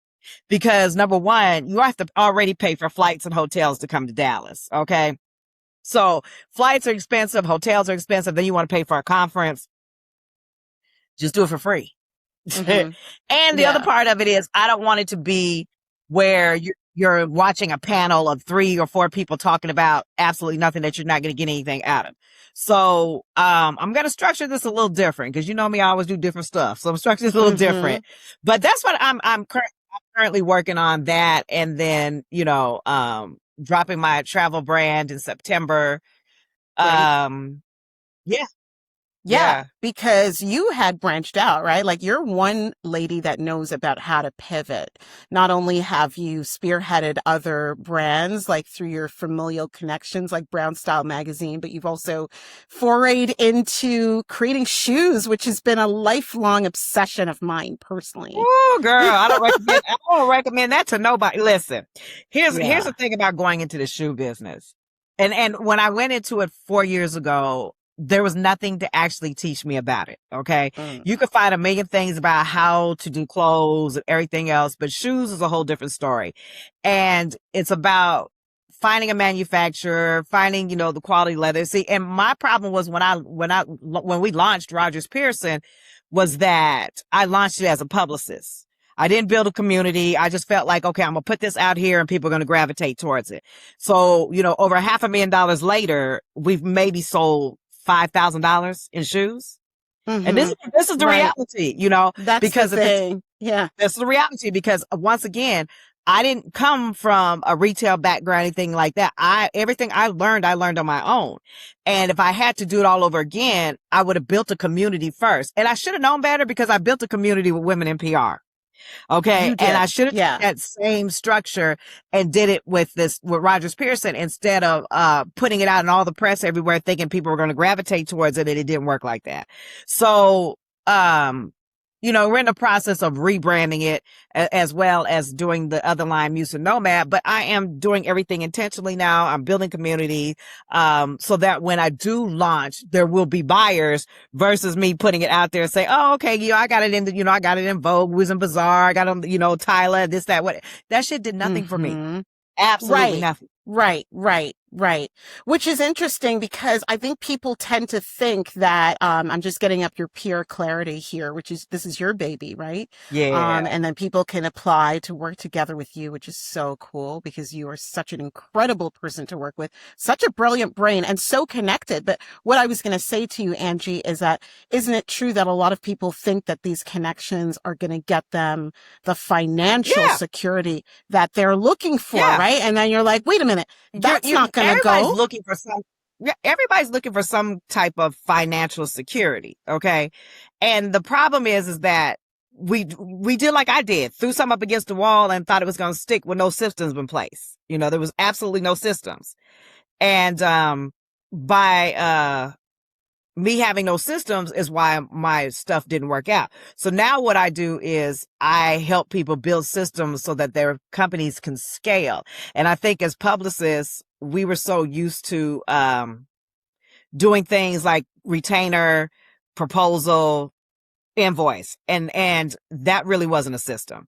Speaker 5: because number one, you have to already pay for flights and hotels to come to Dallas. Okay. So flights are expensive. Hotels are expensive. Then you want to pay for a conference. Just do it for free.
Speaker 1: Mhm.
Speaker 5: And the other part of it is I don't want it to be where you're watching a panel of 3 or 4 people talking about absolutely nothing that you're not going to get anything out of. So, I'm going to structure this a little different because you know me, I always do different stuff. So I'm structuring this a little different, but that's what I'm currently working on that. And then, dropping my travel brand in September.
Speaker 1: Great.
Speaker 5: Yeah.
Speaker 1: Yeah, because you had branched out, right? Like you're one lady that knows about how to pivot. Not only have you spearheaded other brands like through your familial connections like Brown Style Magazine, but you've also forayed into creating shoes, which has been a lifelong obsession of mine personally.
Speaker 5: Oh, girl, I don't recommend that to nobody. Listen, here's the thing about going into the shoe business. And when I went into it 4 years ago, there was nothing to actually teach me about it. Okay. You could find a million things about how to do clothes and everything else, but shoes is a whole different story. And it's about finding a manufacturer, finding, the quality leather. See, and my problem was when we launched Rogers Pearson was that I launched it as a publicist. I didn't build a community. I just felt like, okay, I'm going to put this out here and people are going to gravitate towards it. So, over $500,000 later, we've maybe sold $5,000 in shoes. And this is the reality,
Speaker 1: That's
Speaker 5: because
Speaker 1: the thing. Yeah.
Speaker 5: That's the reality because once again, I didn't come from a retail background, anything like that. Everything I learned on my own. And if I had to do it all over again, I would have built a community first. And I should have known better because I built a community with women in PR. Okay. And I should have taken that same structure and did it with Rogers Pearson instead of, putting it out in all the press everywhere thinking people were going to gravitate towards it. And it didn't work like that. So, we're in the process of rebranding it as well as doing the other line, Muse and Nomad, but I am doing everything intentionally now. I'm building community, so that when I do launch, there will be buyers versus me putting it out there and say, oh, okay, I got it I got it in Vogue, Wiz and Bazaar, I got on, Tyler, this, that, what, that shit did nothing for me. Absolutely nothing.
Speaker 1: Right. Which is interesting because I think people tend to think that, I'm just getting up your peer clarity here, this is your baby, right?
Speaker 5: Yeah.
Speaker 1: And then people can apply to work together with you, which is so cool because you are such an incredible person to work with, such a brilliant brain and so connected. But what I was going to say to you, Angie, is that isn't it true that a lot of people think that these connections are going to get them the financial security that they're looking for, right? And then you're like, wait a minute, that's not going to go.
Speaker 5: Everybody's looking for some type of financial security. Okay. And the problem is that we did like I did, threw something up against the wall and thought it was going to stick with no systems in place. You know, there was absolutely no systems. And, by, me having no systems is why my stuff didn't work out. So now what I do is I help people build systems so that their companies can scale. And I think as publicists, we were so used to, doing things like retainer, proposal, invoice. And that really wasn't a system.